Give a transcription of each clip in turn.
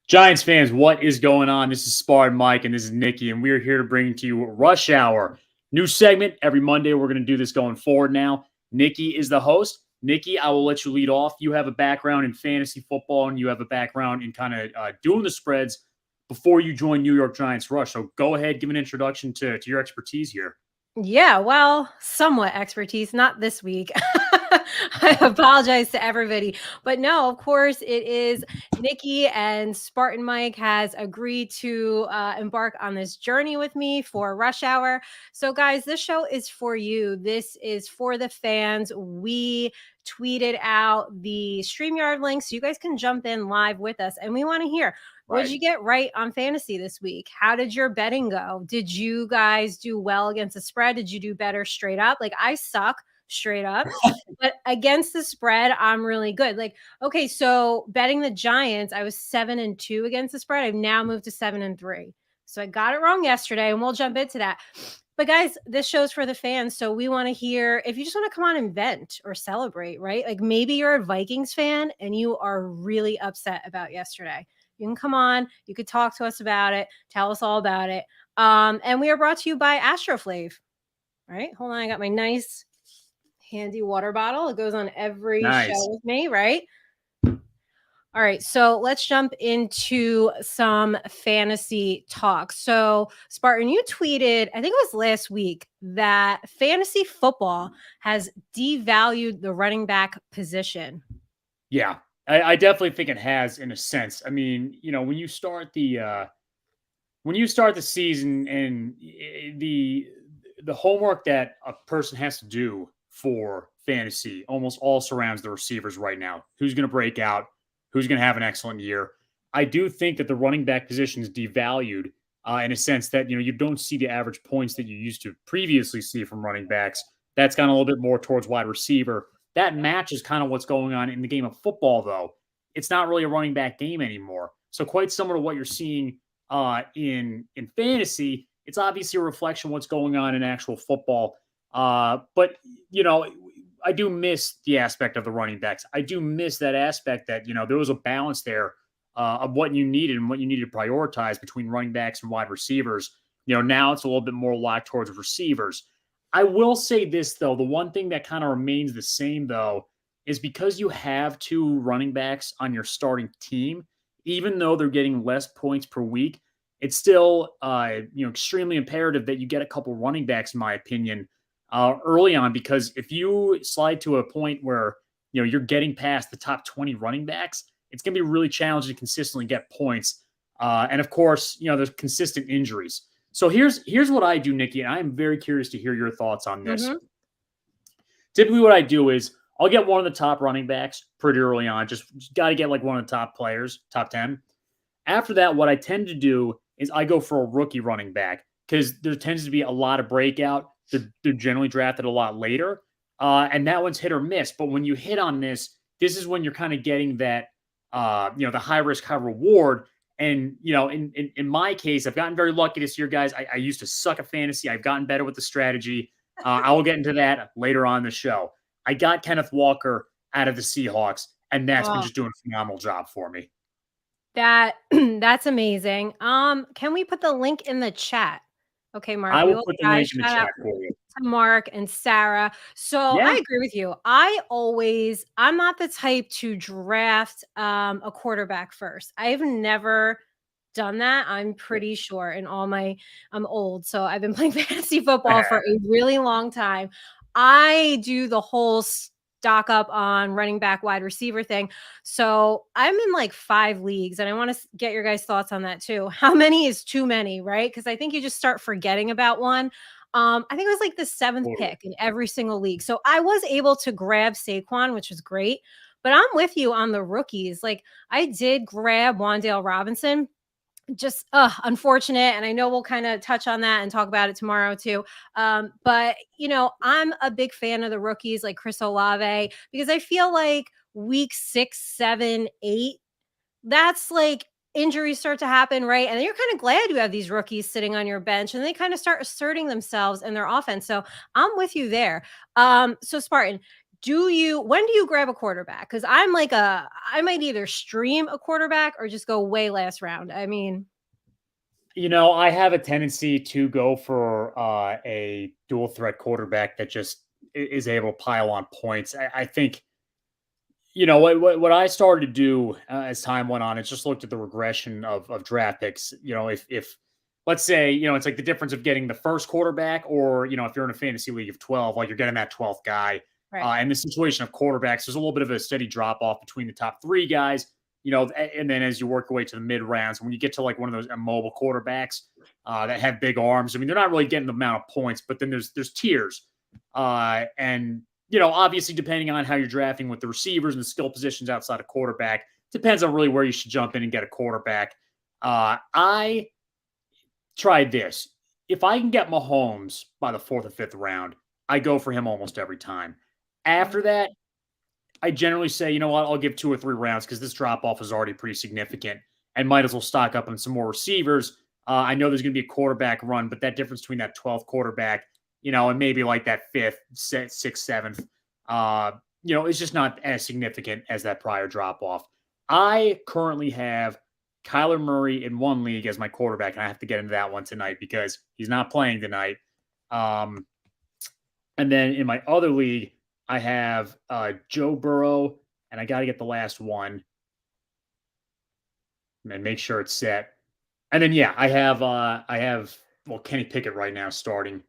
Giants fans, what is going on? This is Spartan Mike and this is Nikki, and we're here to bring to you Rush Hour. New segment every Monday. We're going to do this going forward now. Nikki is the host. Nikki, I will let you lead off. You have a background in fantasy football and you have a background in kind of doing the spreads before you joined New York Giants Rush. So go ahead, give an introduction to your expertise here. Yeah, well, somewhat expertise, not this week. I apologize to everybody. But no, of course, it is Nikki and Spartan Mike has agreed to embark on this journey with me for Rush Hour. So, guys, this show is for you. This is for the fans. We tweeted out the StreamYard link so you guys can jump in live with us. And we want to hear, what did you get right on fantasy this week? How did your betting go? Did you guys do well against the spread? Did you do better straight up? Like, I suck straight up, but against the spread, I'm really good. Like, okay, so betting the Giants, I was 7-2 against the spread. I've now moved to 7-3. So I got it wrong yesterday, and we'll jump into that. But guys, this show's for the fans. So we want to hear if you just want to come on and vent or celebrate, right? Like maybe you're a Vikings fan and you are really upset about yesterday. You can come on. You could talk to us about it. Tell us all about it. And we are brought to you by Astroflave. All right. Hold on. I got my nice handy water bottle. It goes on every show with me, right? All right. So let's jump into some fantasy talk. So Spartan, you tweeted, I think it was last week, that fantasy football has devalued the running back position. Yeah. I definitely think it has, in a sense. I mean, you know, when you start the season and the homework that a person has to do for fantasy almost all surrounds the receivers right now. Who's going to break out? Who's going to have an excellent year? I do think that the running back position is devalued in a sense that, you know, you don't see the average points that you used to previously see from running backs. That's gone a little bit more towards wide receiver. That matches kind of what's going on in the game of football, though. It's not really a running back game anymore. So quite similar to what you're seeing in fantasy, it's obviously a reflection of what's going on in actual football. But, you know, I do miss the aspect of the running backs. I do miss that aspect that, you know, there was a balance there of what you needed and what you needed to prioritize between running backs and wide receivers. You know, now it's a little bit more locked towards receivers. I will say this, though. The one thing that kind of remains the same, though, is because you have two running backs on your starting team, even though they're getting less points per week, it's still, extremely imperative that you get a couple running backs, in my opinion, early on, because if you slide to a point where, you know, you're getting past the top 20 running backs, it's going to be really challenging to consistently get points. And of course, you know, there's consistent injuries. So here's what I do, Nikki, and I am very curious to hear your thoughts on this. Mm-hmm. Typically what I do is I'll get one of the top running backs pretty early on. Just got to get like one of the top players, top 10. After that, what I tend to do is I go for a rookie running back because there tends to be a lot of breakout. They're generally drafted a lot later, and that one's hit or miss. But when you hit on this is when you're kind of getting that, the high risk, high reward. And, you know, in my case, I've gotten very lucky this year, guys. I used to suck at fantasy. I've gotten better with the strategy. I will get into that later on in the show. I got Kenneth Walker out of the Seahawks, and that's been just doing a phenomenal job for me. That's amazing. Can we put the link in the chat? Okay, Mark. I will put the link in the chat for you. To Mark and Sarah. So I agree with you. I'm not the type to draft a quarterback first. I've never done that. I'm pretty sure I'm old. So I've been playing fantasy football for a really long time. I do the whole stock up on running back, wide receiver thing. So I'm in like 5 leagues and I want to get your guys' thoughts on that too. How many is too many, right? Because I think you just start forgetting about one. I think it was like the 7th pick in every single league. So I was able to grab Saquon, which was great, but I'm with you on the rookies. Like I did grab Wan'Dale Robinson, just unfortunate. And I know we'll kind of touch on that and talk about it tomorrow too. But you know, I'm a big fan of the rookies like Chris Olave, because I feel like week 6, 7, 8, that's like injuries start to happen, right? And you're kind of glad you have these rookies sitting on your bench and they kind of start asserting themselves in their offense. So I'm with you there. So Spartan, when do you grab a quarterback? Because I might either stream a quarterback or just go way last round. I mean, I have a tendency to go for a dual threat quarterback that just is able to pile on points. I think, what I started to do as time went on, is just looked at the regression of draft picks. If let's say, it's like the difference of getting the first quarterback, or, if you're in a fantasy league of 12, like you're getting that 12th guy. right. In the situation of quarterbacks, there's a little bit of a steady drop off between the top three guys, and then as you work your way to the mid rounds, when you get to like one of those immobile quarterbacks that have big arms, I mean, they're not really getting the amount of points, but then there's tiers. And, obviously depending on how you're drafting with the receivers and the skill positions outside of quarterback, depends on really where you should jump in and get a quarterback. I tried this. If I can get Mahomes by the 4th or 5th round, I go for him almost every time. After that, I generally say, you know what, I'll give 2 or 3 rounds because this drop off is already pretty significant and might as well stock up on some more receivers. I know there's going to be a quarterback run, but that difference between that 12th quarterback, and maybe like that 5th, 6th, 7th, it's just not as significant as that prior drop off. I currently have Kyler Murray in one league as my quarterback, and I have to get into that one tonight because he's not playing tonight. And then in my other league, I have Joe Burrow, and I got to get the last one and make sure it's set. And then, yeah, I have Kenny Pickett right now starting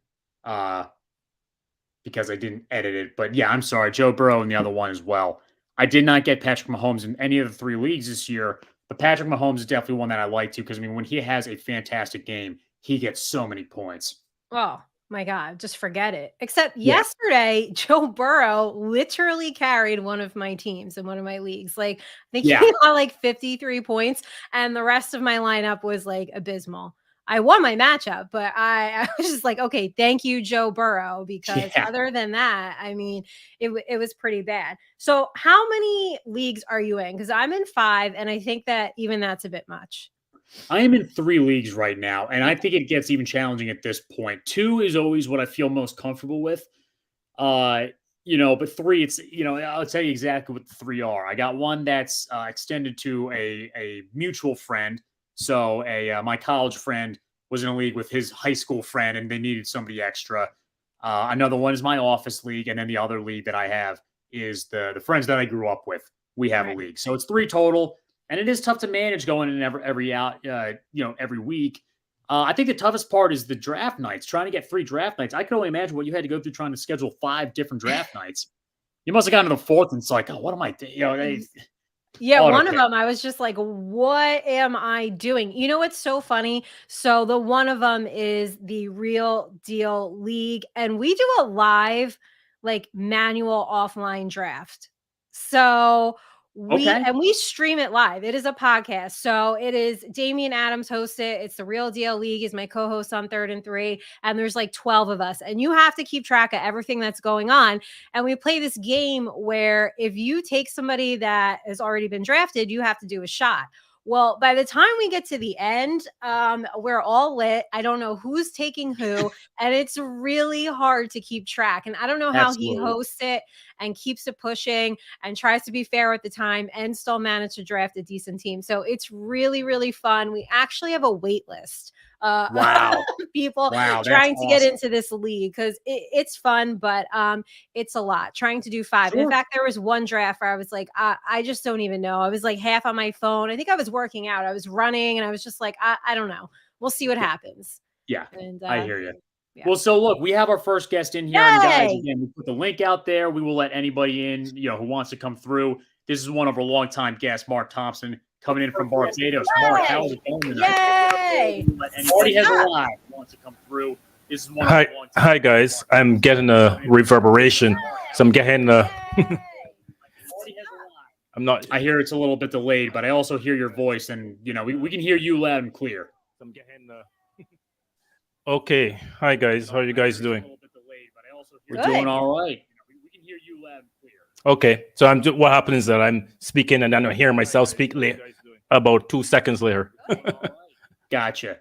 because I didn't edit it. But yeah, I'm sorry, Joe Burrow and the other one as well. I did not get Patrick Mahomes in any of the 3 leagues this year, but Patrick Mahomes is definitely one that I like to because, I mean, when he has a fantastic game, he gets so many points. Oh, my God, just forget it. Except yesterday, Joe Burrow literally carried one of my teams in one of my leagues. Like, I think he got like 53 points, and the rest of my lineup was like abysmal. I won my matchup, but I was just like, okay, thank you, Joe Burrow, because other than that, I mean, it was pretty bad. So how many leagues are you in? Because I'm in 5, and I think that even that's a bit much. I am in 3 leagues right now, and I think it gets even challenging at this point. 2 is always what I feel most comfortable with. But 3, it's, I'll tell you exactly what the 3 are. I got one that's extended to a mutual friend. So my college friend was in a league with his high school friend, and they needed somebody extra. Another one is my office league, and then the other league that I have is the friends that I grew up with. We have a league, so it's 3 total. And it is tough to manage going in every week. I think the toughest part is the draft nights, trying to get 3 draft nights. I can only imagine what you had to go through trying to schedule 5 different draft nights. You must have gotten to the 4th and it's like, oh, what am I doing? One of them, I was just like, what am I doing? You know what's so funny? So the one of them is the Real Deal League, and we do a live, like, manual offline draft. So we stream it live. It is a podcast. So it is Damian Adams hosts it. It's the Real Deal League, is my co-host on 3rd and 3. And there's like 12 of us. And you have to keep track of everything that's going on. And we play this game where if you take somebody that has already been drafted, you have to do a shot. Well, by the time we get to the end, we're all lit. I don't know who's taking who, and it's really hard to keep track. And I don't know how he hosts it and keeps it pushing and tries to be fair at the time and still manage to draft a decent team. So it's really, really fun. We actually have a wait list. People trying to get into this league because it's fun, but it's a lot trying to do 5. In fact, there was one draft where I was like, I just don't even know. I was like half on my phone. I think I was working out. I was running, and I was just like, I don't know. We'll see what happens. Yeah, and I hear you. Yeah. Well, so look, we have our first guest in here, and guys, again, we put the link out there. We will let anybody in, who wants to come through. This is one of our longtime guests, Mark Thompson, coming in from Barbados. Mark, how's it going tonight? Yay! Marty has a live. Wants to come through. This is one. Hi guys. I'm getting a reverberation, so I'm getting I'm not. I hear it's a little bit delayed, but I also hear your voice, and we can hear you loud and clear. So I'm getting Okay. Hi guys. How are you guys doing? We're doing all right. We can hear you loud and clear. Okay. So what happens is that I'm speaking and then I hear myself speak about 2 seconds later. Gotcha.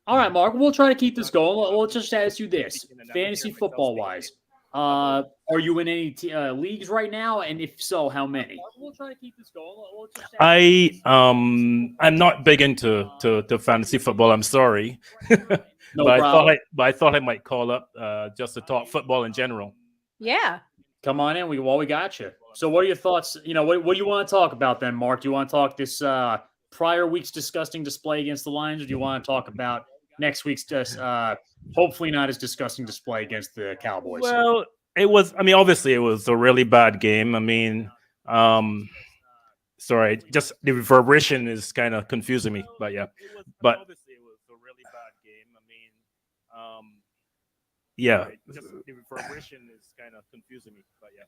All right, Mark. We'll try to keep this going. We'll just ask you this: fantasy football wise, Are you in any leagues right now? And if so, how many? We'll try to keep this going. I'm not big into to fantasy football. I'm sorry, No but problem. I thought I might call up just to talk football in general. Yeah. Come on in. We got you. So, what are your thoughts? What do you want to talk about then, Mark? Do you want to talk this prior week's disgusting display against the Lions, or do you want to talk about next week's hopefully not as disgusting display against the Cowboys? Well, it was. I mean, obviously, it was a really bad game. I mean, sorry, just the reverberation is kind of confusing me. But yeah, but obviously, it was a really bad game. I mean, yeah, just the reverberation is kind of confusing me. But yeah,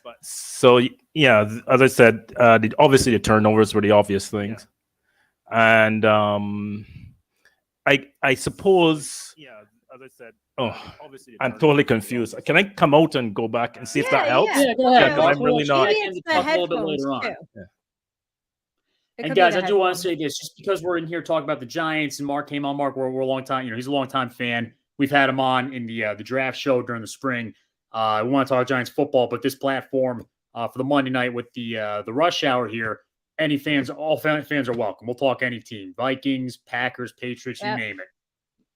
but so yeah, as I said, obviously the turnovers were the obvious things, and I suppose. Yeah, as I said. Oh, obviously, I'm totally confused. Can I come out and go back and see if that helps? Yeah, go ahead. Because I'm really not. Maybe it's the Talk a little bit headphones later on. too. Yeah. And guys, I do want to say this, just because we're in here talking about the Giants and Mark came on. Mark, we're a long time, he's a long time fan. We've had him on in the draft show during the spring. We want to talk Giants football, but this platform for the Monday night with the rush hour here, any fans, all fans are welcome. We'll talk any team, Vikings, Packers, Patriots, you name it.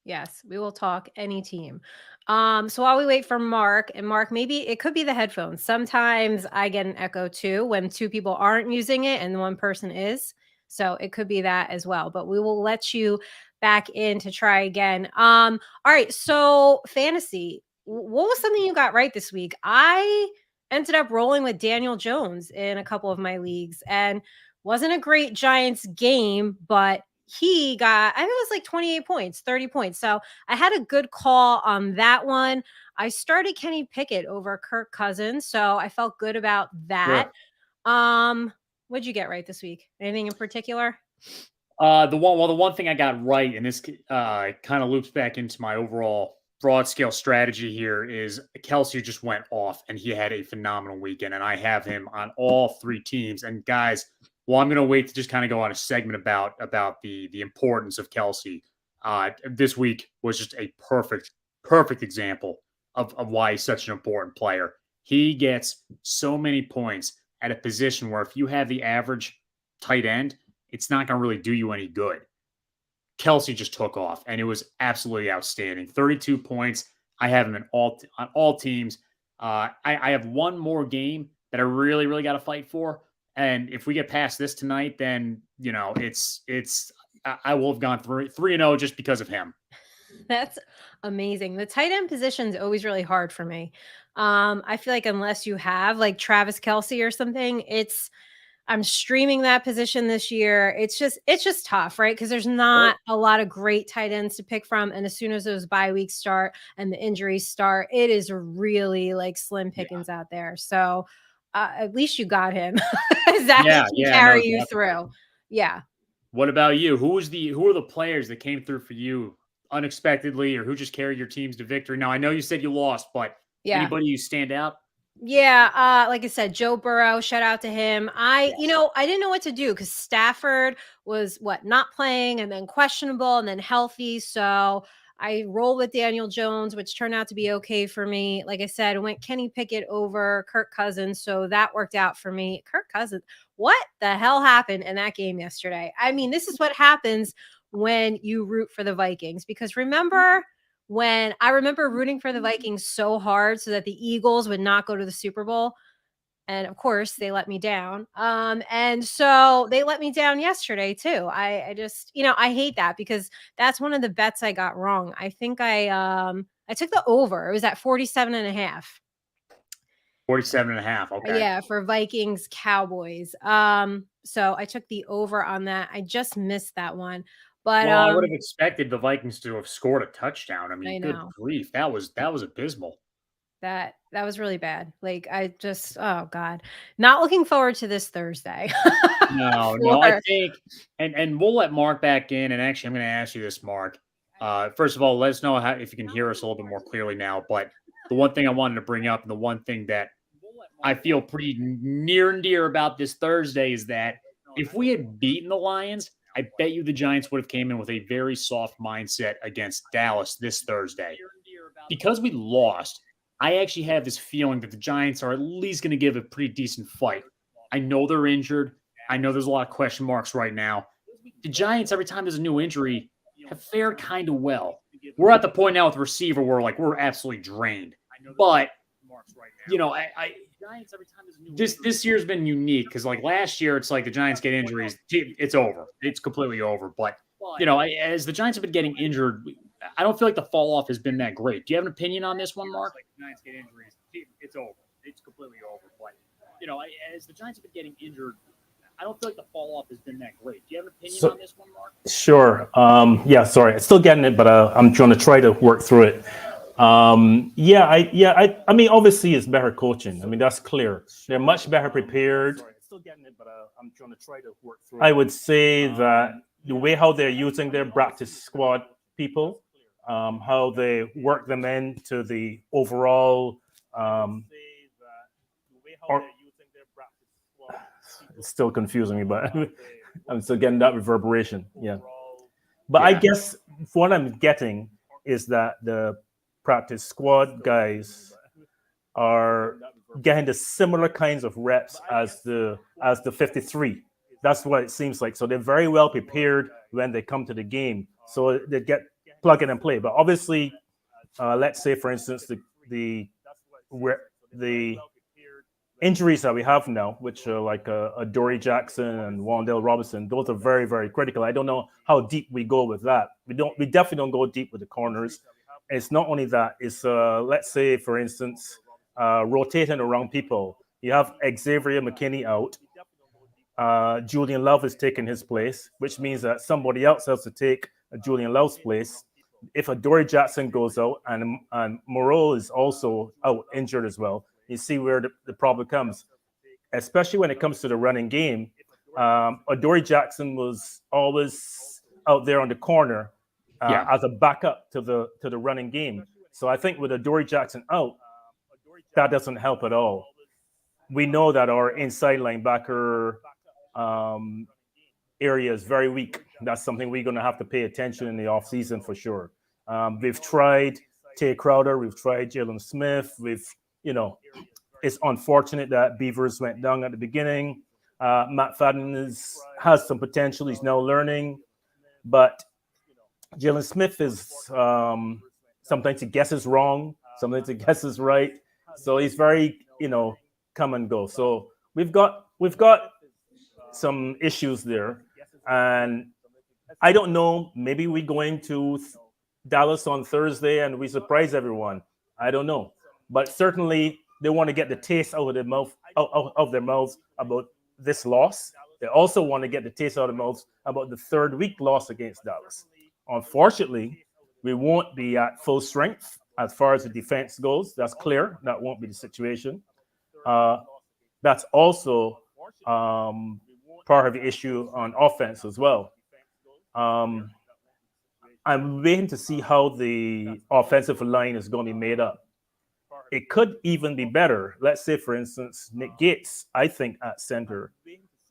Yes, we will talk any team. So while we wait for Mark, and Mark, maybe it could be the headphones. Sometimes I get an echo too when two people aren't using it and one person is. So it could be that as well. But we will let you back in to try again. All right. So fantasy. What was something you got right this week? I ended up rolling with Daniel Jones in a couple of my leagues, and wasn't a great Giants game, but he got, I think it was like 28 points, 30 points. So I had a good call on that one. I started Kenny Pickett over Kirk Cousins, so I felt good about that. Yeah. What'd you get right this week? Anything in particular? The one thing I got right, and this kind of loops back into my overall broad scale strategy here, is Kelsey just went off and he had a phenomenal weekend, and I have him on all three teams. And guys, well, I'm going to wait to just kind of go on a segment about the importance of Kelsey. This week was just a perfect example of why he's such an important player. He gets so many points at a position where if you have the average tight end, it's not going to really do you any good. Kelsey just took off, and it was absolutely outstanding. 32 points. I have him on all teams. I have one more game that I really got to fight for. And if we get past this tonight, then, I will have gone 3-0 just because of him. That's amazing. The tight end position is always really hard for me. I feel like unless you have like Travis Kelce or something, I'm streaming that position this year. It's just tough, right? Because there's not a lot of great tight ends to pick from. And as soon as those bye weeks start and the injuries start, it is really like slim pickings out there. So at least you got him. That can carry you through. Yeah. What about you? Who are the players that came through for you unexpectedly, or who just carried your teams to victory? Now, I know you said you lost, but anybody you stand out? Yeah, like I said, Joe Burrow, shout out to him. I didn't know what to do because Stafford was not playing and then questionable and then healthy. So I rolled with Daniel Jones, which turned out to be okay for me. Like I said, I went Kenny Pickett over Kirk Cousins. So that worked out for me. Kirk Cousins, what the hell happened in that game yesterday? I mean, this is what happens when you root for the Vikings, because remember rooting for the Vikings so hard so that the Eagles would not go to the Super Bowl. And of course they let me down. And so they let me down yesterday too. I just, I hate that because that's one of the bets I got wrong. I think I took the over. It was at 47.5. 47.5. Okay. Yeah, for Vikings Cowboys. So I took the over on that. I just missed that one. But I would have expected the Vikings to have scored a touchdown. I mean, good grief, that was abysmal. That was really bad. Like I just, oh God, not looking forward to this Thursday. No, I think, and we'll let Mark back in. And actually, I'm going to ask you this, Mark. First of all, let us know if you can hear us a little bit more clearly now. But the one thing I wanted to bring up, and the one thing that I feel pretty near and dear about this Thursday, is that if we had beaten the Lions, I bet you the Giants would have came in with a very soft mindset against Dallas this Thursday. Because we lost, I actually have this feeling that the Giants are at least going to give a pretty decent fight. I know they're injured. I know there's a lot of question marks right now. The Giants, every time there's a new injury, have fared kind of well. We're at the point now with the receiver where we're absolutely drained. But this year's been unique because last year it's like the Giants get injuries, it's over, it's completely over. But as the Giants have been getting injured, I don't feel like the fall off has been that great. Do you have an opinion on this one, Mark? The Giants get injuries, it's over, it's completely over. But as the Giants have been getting injured, I don't feel like the fall off has been that great. Do you have an opinion on this one, Mark? Sure. Yeah, sorry. I'm still getting it, but I'm trying to try to work through it. I mean, obviously it's better coaching. I mean, that's clear. They're much better prepared. Sorry, I'm still getting it, but I'm trying to try to work through it. I would say that the way how they're using their practice squad people, how they work them into the overall it's still confusing me, but I'm still getting that reverberation. Yeah. But I guess what I'm getting is that the practice squad guys are getting the similar kinds of reps as the 53. That's what it seems like. So they're very well prepared when they come to the game. So they get plug in and play. But obviously, let's say, for instance, the injuries that we have now, which are like a Dory Jackson and Wandale Robinson, those are very, very critical. I don't know how deep we go with that. We definitely don't go deep with the corners. It's not only that, it's let's say, for instance, rotating around people. You have Xavier McKinney out. Julian Love is taking his place, which means that somebody else has to take Julian Love's place. If a Dory Jackson goes out and Moreau is also out, injured as well, you see where the problem comes, especially when it comes to the running game. Adoree Jackson was always out there on the corner as a backup to the running game. So I think with Adoree Jackson out, that doesn't help at all. We know that our inside linebacker area is very weak. That's something we're going to have to pay attention in the offseason for sure. We've tried Tay Crowder, we've tried Jalen Smith, it's unfortunate that Beavers went down at the beginning. Matt Fadden has some potential. He's now learning. But Jalen Smith is sometimes he guesses wrong, sometimes he guesses right. So he's very, come and go. So we've got some issues there. And I don't know, maybe we go into Dallas on Thursday and we surprise everyone. I don't know. But certainly they want to get the taste out of their mouths about this loss. They also want to get the taste out of their mouths about the third week loss against Dallas. Unfortunately, we won't be at full strength as far as the defense goes. That's clear. That won't be the situation. That's also part of the issue on offense as well. I'm waiting to see how the offensive line is going to be made up. It could even be better. Let's say, for instance, Nick Gates, I think at center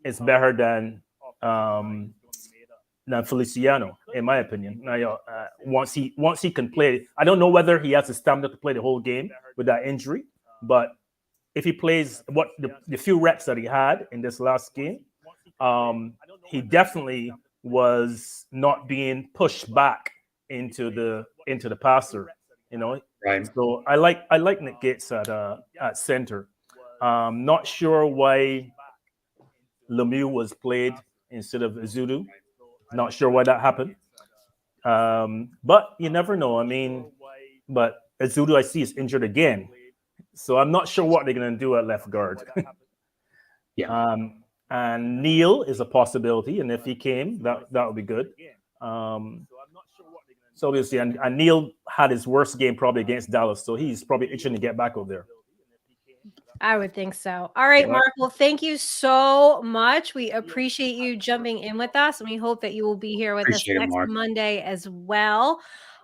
is better than Feliciano, in my opinion. Now, once he can play, I don't know whether he has the stamina to play the whole game with that injury, but if he plays the few reps that he had in this last game, he definitely was not being pushed back into the passer. Right. So I like Nick Gates at center. Not sure why Lemieux was played instead of Ezeudu. Not sure why that happened. But you never know. I mean, but Ezeudu I see is injured again. So I'm not sure what they're going to do at left guard. Yeah. And Neil is a possibility, and if he came, that would be good. So obviously, and Neil had his worst game probably against Dallas, so he's probably itching to get back over there. I would think so. All right, Mark. Well, thank you so much. We appreciate you jumping in with us, and we hope that you will be here with us next Monday as well.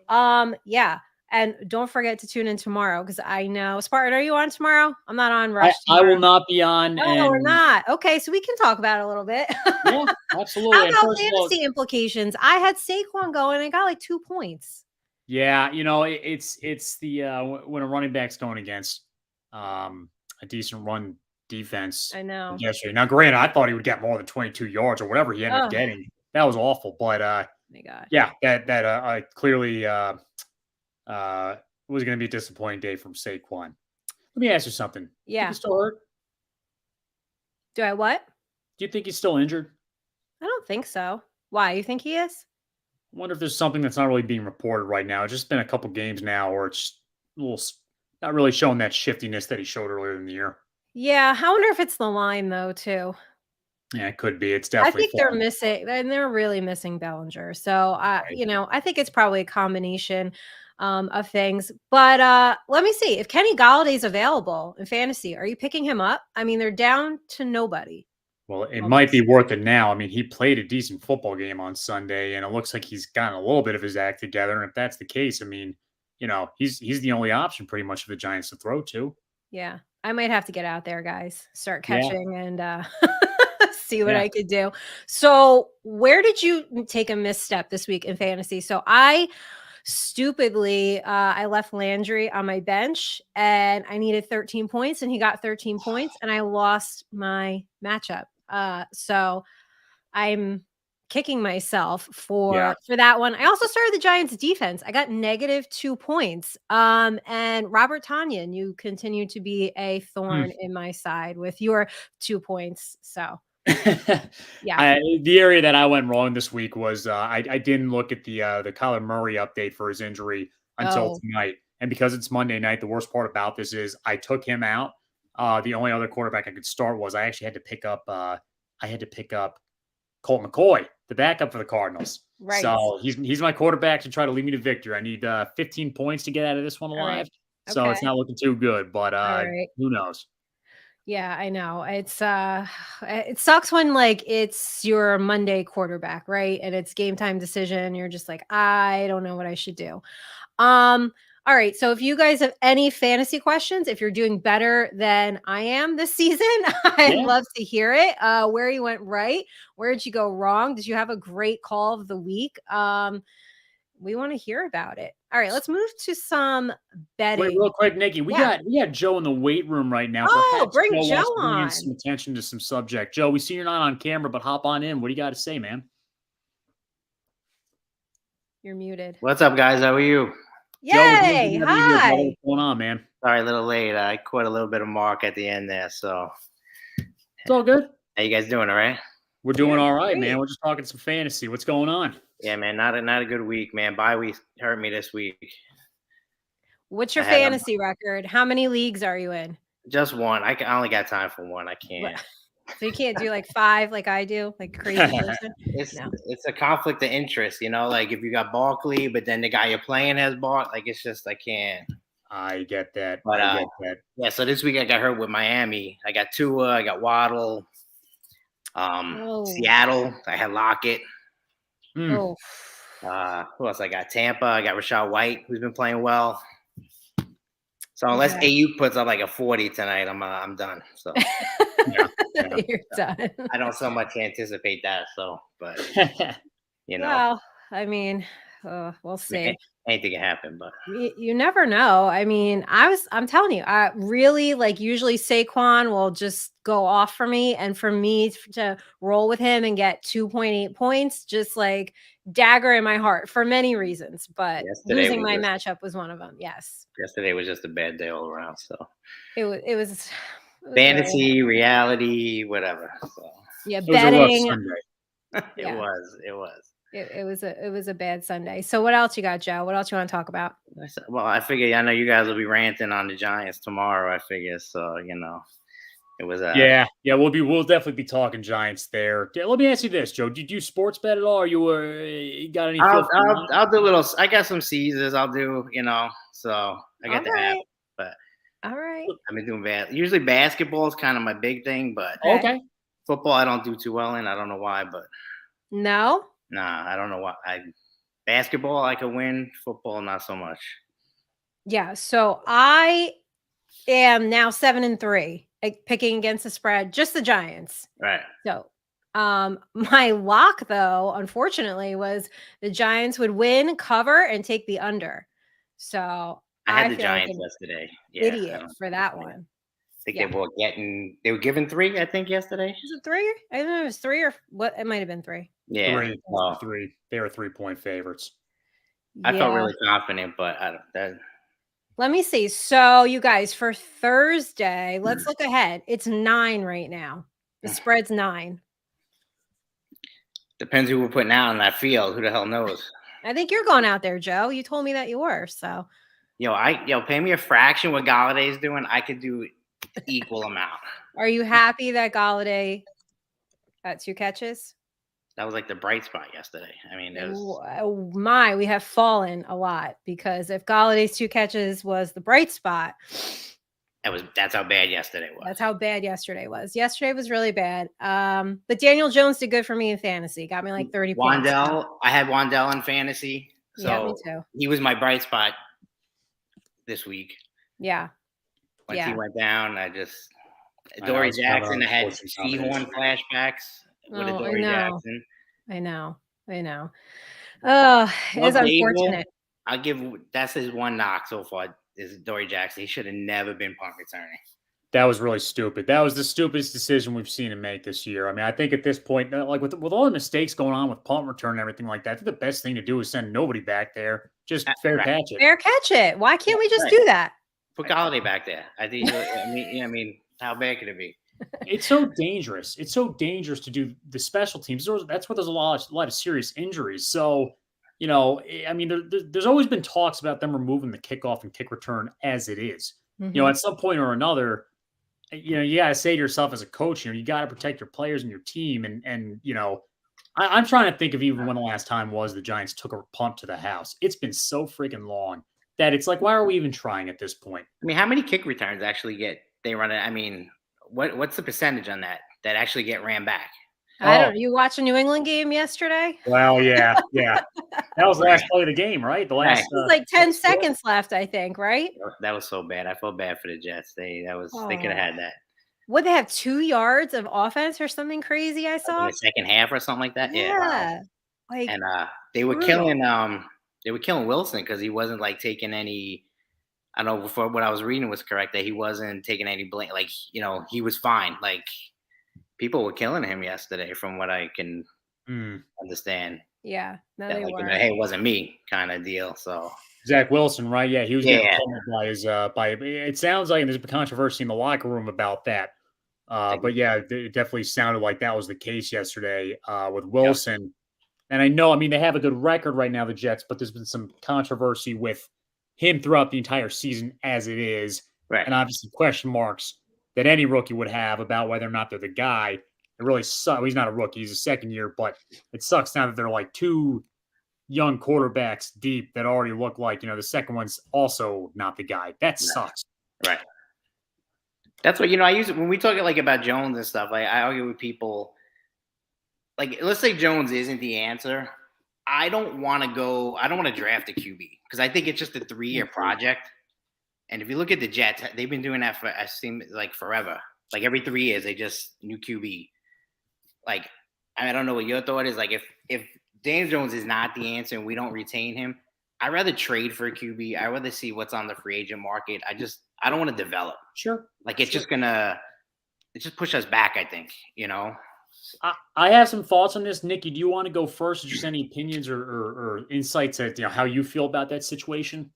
Yeah. And don't forget to tune in tomorrow because I know Spartan, are you on tomorrow? I'm not on Rush. I will not be on. No, we're not. Okay, so we can talk about it a little bit. Yeah, absolutely. How about fantasy implications? I had Saquon going and I got like 2 points. Yeah, it's the when a running back's going against a decent run defense I know. yesterday. Now, granted, I thought he would get more than 22 yards or whatever he ended up Oh getting. That was awful, but my God. yeah, that I clearly was going to be a disappointing day from Saquon. Let me ask you something. Think Yeah. he's still hurt? Do I what? Do you think he's still injured? I don't think so. Why? You think he is? I wonder if there's something that's not really being reported right now. It's just been a couple games now where it's a little not really showing that shiftiness that he showed earlier in the year. Yeah. I wonder if it's the line though, too. Yeah, it could be. It's I definitely think they're fun. missing, and they're really missing Bellinger. So, Right. I think it's probably a combination of things. But let me see if Kenny Galladay's available in fantasy. Are you picking him up? I mean, they're down to nobody. Well, it might be Almost. worth it now. I mean, he played a decent football game on Sunday, and it looks like he's gotten a little bit of his act together. And if that's the case, I mean, he's the only option pretty much for the Giants to throw to. Yeah, I might have to get out there, guys. Start Yeah, catching and see what yeah. I could do. So, where did you take a misstep this week in fantasy? So, I stupidly I left Landry on my bench and I needed 13 points and he got 13 points and I lost my matchup. So I'm kicking myself Yeah. for that one. I also started the Giants defense. I got negative 2 points. And Robert Tanyan, you continue to be a Hmm. thorn in my side with your 2 points. So yeah. The area that I went wrong this week was I didn't look at the Kyler Murray update for his injury until Oh, tonight, and because it's Monday night, the worst part about this is I took him out. The only other quarterback I could start was I actually had to pick up. I had to pick up Colt McCoy, the backup for the Cardinals. right. So he's my quarterback to try to lead me to victory. I need 15 points to get out of this one All right. alive. So Okay. it's not looking too good, but All right. who knows? Yeah, I know. It's it sucks when like it's your Monday quarterback, right? And it's game time decision. You're just like, I don't know what I should do. All right. So if you guys have any fantasy questions, if you're doing better than I am this season, I'd Yeah. love to hear it. Where you went right, where did you go wrong? Did you have a great call of the week? We want to hear about it. All right, let's move to some Wait, betting. real quick, Nikki. We Yeah. got we got Joe in the weight room right now. Oh, Perhaps bring Joe Joe wants to bring in some on. attention to some subject. Joe, we see you're not on camera, but hop on in. What do you got to say, man? You're muted. What's up, guys? How are you? Joe, we're doing Yay! good to have you here, brother. Hi. What's going on, man? Sorry, a little late. I caught a little bit of Mark at the end there. So, It's all good. how you guys doing? All right? We're doing Yeah, all right, great. man. We're just talking some fantasy. What's going on? Yeah, man. Not a good week, man. Bye week hurt me this week. What's your I had fantasy record? How many leagues are you in? just one. I only got time for one. I can't. So you can't do like 5 like I do, like a crazy person? No. It's a conflict of interest, Like if you got Barkley, but then the guy you're playing has Bark. Like it's just I can't. I get that. But I get that. yeah. So this week I got hurt with Miami. I got Tua. I got Waddle. Oh. Seattle. I had Lockett. Hmm. Oh. Who else? I got Tampa. I got Rashad White, who's been playing well. So unless Okay. AU puts up like a 40 tonight, I'm done. So Yeah. You're done. I don't so much anticipate that. So, but Well, I mean, we'll see. anything can happen. But You never know. I mean, I'm telling you, I really like usually Saquon will just go off for me. And for me to roll with him and get 2.8 points, just like dagger in my heart for many reasons. But losing my matchup was one of them. Yes. Yesterday was just a bad day all around. So it was fantasy, reality, whatever. So yeah, It was a rough betting. Sunday. It was. It was a bad Sunday. So what else you got, Joe? What else you want to talk about? Well, I figure I know you guys will be ranting on the Giants tomorrow. I figure so. It was Yeah. We'll definitely be talking Giants there. Yeah, let me ask you this, Joe. Did you sports bet at all? Or you got any? I'll do little. I got some Caesars. I'll do. So I got the app. But all right. I've been doing bad. Usually basketball is kind of my big thing, but Okay. football I don't do too well in. I don't know why, but No. nah, I don't know why. Basketball I could win. Football not so much. Yeah. So I am now 7-3, picking against the spread, just the Giants. Right. So My lock, though, unfortunately, was the Giants would win, cover, and take the under. So I had the feel like Giants an yesterday. Yeah, idiot for that one. I think Yeah. they were given 3, I think, yesterday. Was it 3? I don't know if it was 3 or what. It might have been 3. Yeah. Three. Well, Three. They were 3-point favorites. I felt Yeah. really confident, but I don't that Let me see. So, you guys, for Thursday, let's look ahead. It's 9 right now. The spread's 9. depends who we're putting out on that field. Who the hell knows? I think you're going out there, Joe. You told me that you were. So, Pay me a fraction what Galladay's doing. I could do equal amount. are you happy that Galladay got 2 catches? That was like the bright spot yesterday. I mean, it was Oh my, we have fallen a lot because if Galladay's 2 catches was the bright spot, that's how bad yesterday was. that's how bad yesterday was. Yesterday was really bad. But Daniel Jones did good for me in fantasy. Got me like 30 points. I had Wandell in fantasy. So Yeah, me too. he was my bright spot this week. Yeah. Once Yeah. he went down, I know, Dory it's kind of Jackson. I had unfortunate Seahorn flashbacks with a Oh, Dory Jackson. I know. Oh, it's Love Dable. unfortunate. That's his one knock so far is Dory Jackson. He should have never been punt returning. That was really stupid. That was the stupidest decision we've seen him make this year. I mean, I think at this point, like with all the mistakes going on with punt return and everything like that, I think the best thing to do is send nobody back there. Just fair Right. catch it. Fair catch it. Why can't we just Right. do that? Put Galladay back there. I think. I mean, how bad could it be? It's so dangerous. It's so dangerous to do the special teams. That's where there's a lot of serious injuries. So, I mean, there's always been talks about them removing the kickoff and kick return as it is. Mhm. At some point or another, you got to say to yourself as a coach, you got to protect your players and your team. And I'm trying to think of even when the last time was the Giants took a punt to the house. It's been so freaking long that it's like, why are we even trying at this point? I mean, how many kick returns actually they run it? I mean, what's the percentage on that actually get ran back? I don't know. You watched a New England game yesterday? Well, yeah. That was the last play of the game, right? The last. It was like 10 seconds left, I think, right? That was so bad. I felt bad for the Jets. They could have had that. Would they have 2 yards of offense or something crazy? I saw in the second half or something like that. Yeah. Like, and they were killing Wilson because he wasn't like taking any. I don't know if what I was reading was correct that he wasn't taking any blame. Like he was fine. Like people were killing him yesterday, from what I can understand. Yeah, no, that, they like, were. Hey, it wasn't me kind of deal. So Zach Wilson, right? Yeah, he was getting pummeled by his. It sounds like there's been controversy in the locker room about that. But yeah, it definitely sounded like that was the case yesterday with Wilson. Yep. And I know, I mean, they have a good record right now, the Jets, but there's been some controversy with him throughout the entire season as it is. Right. And obviously question marks that any rookie would have about whether or not they're the guy. It really sucks. He's not a rookie. He's a second year, but it sucks now that they're like 2 young quarterbacks deep that already look like, the second one's also not the guy. That sucks. Right. That's what, I use it when we talk like about Jones and stuff. I argue with people. Like, let's say Jones isn't the answer. I don't want to draft a QB because I think it's just a 3-year project. And if you look at the Jets, they've been doing that for, I seem like forever. Like every 3 years, they just new QB. Like, I don't know what your thought is. Like if Daniel Jones is not the answer and we don't retain him, I'd rather trade for a QB. I'd rather see what's on the free agent market. I don't want to develop. Sure. Like it's just push us back, I think, I have some thoughts on this. Nikki, do you want to go first? Just any opinions or insights at how you feel about that situation?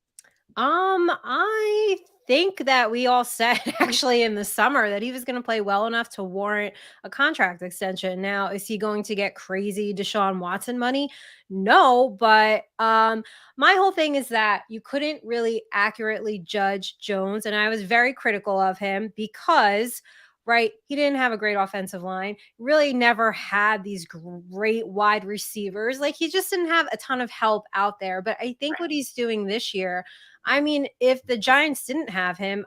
I think that we all said actually in the summer that he was going to play well enough to warrant a contract extension. Now, is he going to get crazy Deshaun Watson money? No, but my whole thing is that you couldn't really accurately judge Jones, and I was very critical of him because he didn't have a great offensive line, really never had these great wide receivers. Like he just didn't have a ton of help out there. But I think what he's doing this year, I mean, if the Giants didn't have him,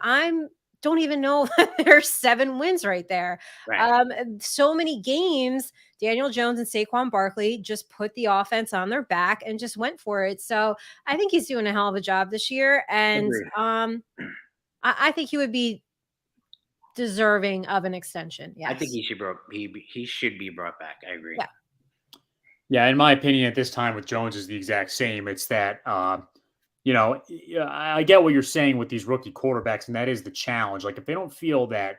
don't even know that there's 7 wins right there. Right. So many games, Daniel Jones and Saquon Barkley just put the offense on their back and just went for it. So I think he's doing a hell of a job this year. And I think he would be deserving of an extension. Yes. I think he should be brought back. I agree. Yeah. Yeah, in my opinion, at this time with Jones is the exact same. It's that I get what you're saying with these rookie quarterbacks, and that is the challenge. Like if they don't feel that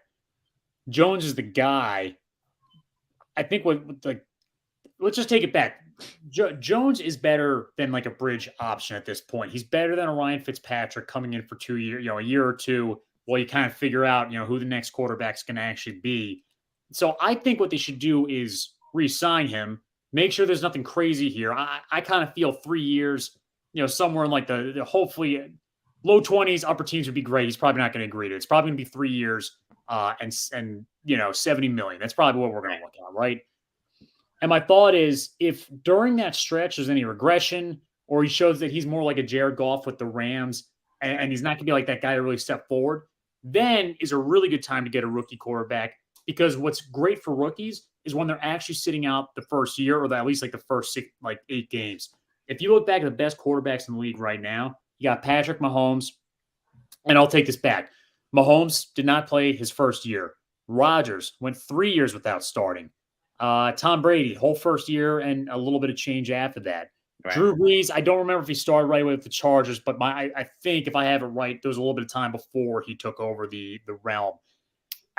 Jones is the guy, I think let's just take it back. Jones is better than like a bridge option at this point. He's better than a Ryan Fitzpatrick coming in for 2 years, a year or two, while you kind of figure out, who the next quarterback's going to actually be. So I think what they should do is re-sign him, make sure there's nothing crazy here. I kind of feel 3 years, somewhere in like the hopefully low 20s, upper teens would be great. He's probably not going to agree to it. It's probably going to be 3 years and 70 million. That's probably what we're going to look at, right? And my thought is if during that stretch there's any regression or he shows that he's more like a Jared Goff with the Rams and he's not going to be like that guy to really step forward, then is a really good time to get a rookie quarterback, because what's great for rookies is when they're actually sitting out the first year or at least like the first 8 games. If you look back at the best quarterbacks in the league right now, you got Patrick Mahomes, and I'll take this back. Mahomes did not play his first year. Rodgers went 3 years without starting. Tom Brady, whole first year and a little bit of change after that. Right. Drew Brees, I don't remember if he started right away with the Chargers, but I think if I have it right, there was a little bit of time before he took over the realm.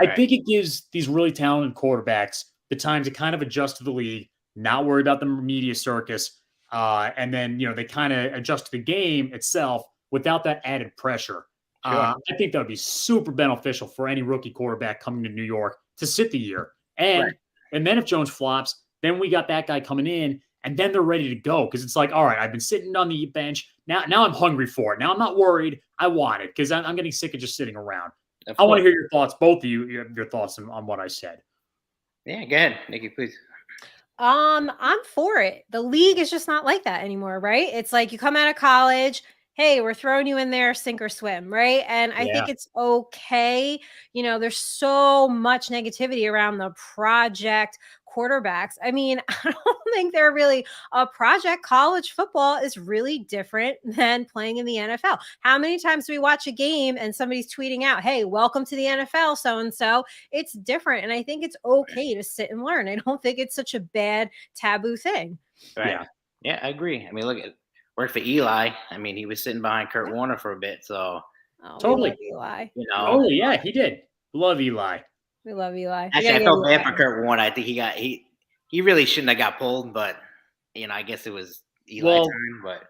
Right. I think it gives these really talented quarterbacks the time to kind of adjust to the league, not worry about the media circus, and then they kind of adjust to the game itself without that added pressure. Sure. I think that would be super beneficial for any rookie quarterback coming to New York to sit the year. And then if Jones flops, then we got that guy coming in, and then they're ready to go, because it's like, all right, I've been sitting on the bench. Now I'm hungry for it. Now I'm not worried. I want it, because I'm getting sick of just sitting around. I want to hear your thoughts, both of you, your thoughts on what I said. Yeah, go ahead, Nikki, please. I'm for it. The league is just not like that anymore, right? It's like you come out of college, hey, we're throwing you in there, sink or swim, right? And I think it's okay. There's so much negativity around the project quarterbacks. I mean, I don't think they're really a project. College football is really different than playing in the NFL. How many times do we watch a game and somebody's tweeting out, hey, welcome to the NFL, so-and-so? It's different. And I think it's okay to sit and learn. I don't think it's such a bad taboo thing. Right. Yeah, I agree. I mean, look at worked for Eli. I mean, he was sitting behind Kurt Warner for a bit, so totally. Eli. Totally, yeah, he did. Love Eli. We love Eli. Actually, I felt bad for Kurt Warner. I think he really shouldn't have got pulled, but I guess it was Eli time. But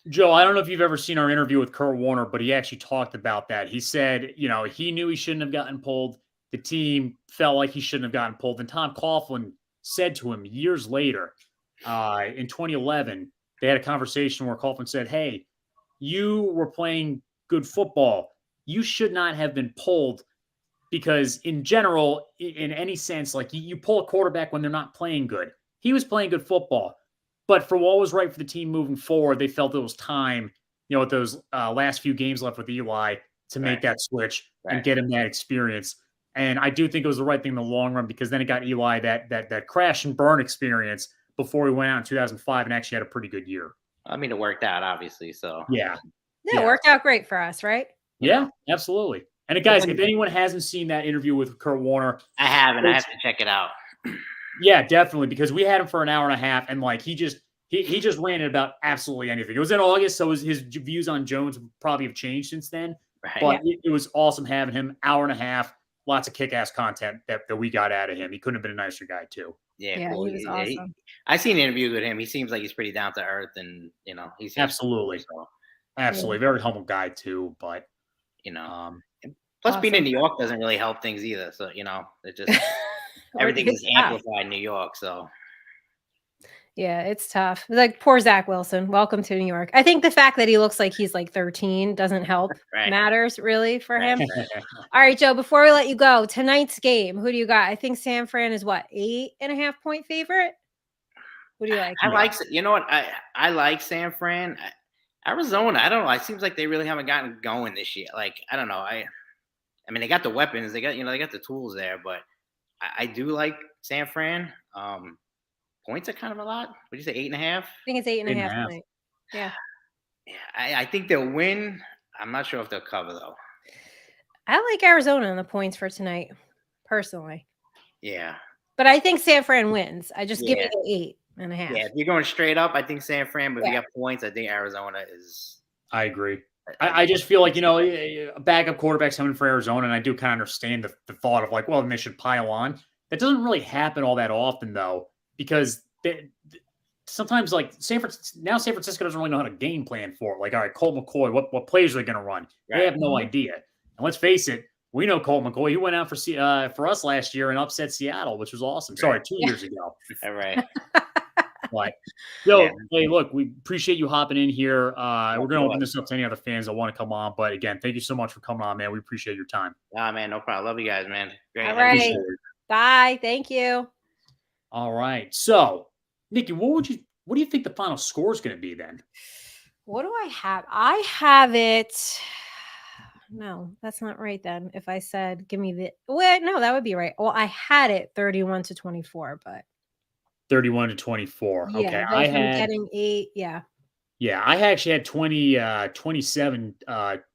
Joe, I don't know if you've ever seen our interview with Kurt Warner, but he actually talked about that. He said, he knew he shouldn't have gotten pulled. The team felt like he shouldn't have gotten pulled. And Tom Coughlin said to him years later, in 2011, they had a conversation where Coughlin said, hey, you were playing good football. You should not have been pulled, because in general, in any sense, like you pull a quarterback when they're not playing good. He was playing good football, but for what was right for the team moving forward, they felt it was time, with those last few games left with Eli to make that switch and get him that experience. And I do think it was the right thing in the long run, because then it got Eli that crash and burn experience before he went out in 2005 and actually had a pretty good year. I mean, it worked out, obviously. So yeah, it worked out great for us, right? Yeah, absolutely. And guys, if anyone hasn't seen that interview with Kurt Warner, I haven't. I have to check it out. Yeah, definitely, because we had him for an hour and a half, and like he just ranted about absolutely anything. It was in August, so his views on Jones probably have changed since then. Right, but it was awesome having him. Hour and a half, lots of kick-ass content that we got out of him. He couldn't have been a nicer guy too. Yeah, cool. He was awesome. I seen an interview with him. He seems like he's pretty down to earth, and he's absolutely, absolutely very humble guy too. But plus being in New York doesn't really help things either. So it just everything is amplified in New York. So yeah, it's tough. Like poor Zach Wilson. Welcome to New York. I think the fact that he looks like he's like 13 doesn't help. Matters really for him. All right, Joe, before we let you go, tonight's game, who do you got? I think San Fran is what, 8.5 point favorite? What do you like? I like, what? I like San Fran. Arizona, I don't know. It seems like they really haven't gotten going this year. Like, I don't know. I mean, they got the weapons. They got, they got the tools there, but I do like San Fran. Points are kind of a lot. What did you say, 8.5? I think it's 8.5 points. Yeah. I think they'll win. I'm not sure if they'll cover though. I like Arizona in the points for tonight, personally. Yeah. But I think San Fran wins. I just give me Yeah. the 8.5. Yeah, if you're going straight up, I think San Fran. But if Yeah. you got points, I think Arizona is. I agree. I just feel like, backup quarterbacks coming for Arizona, and I do kind of understand the thought of like, well, then they should pile on. That doesn't really happen all that often, though, because sometimes like San Francisco doesn't really know how to game plan for it. Like, all right, Colt McCoy, what plays are they going to run? They have no idea. And let's face it, we know Colt McCoy. He went out for us last year and upset Seattle, which was awesome. Sorry, 2 years ago. All right. But hey, look, we appreciate you hopping in here. We're going to open this up to any other fans that want to come on. But again, thank you so much for coming on, man. We appreciate your time. Nah, man, no problem. Love you guys, man. Great. All right. Bye. Thank you. All right. So, Nikki, what do you think the final score is going to be then? What do I have? I have it. No, that's not right then. If I said, give me the, well, no, that would be right. Well, I had it 31-24, but 31-24. yeah, okay. I had getting 8. Yeah. Yeah. I actually had 27,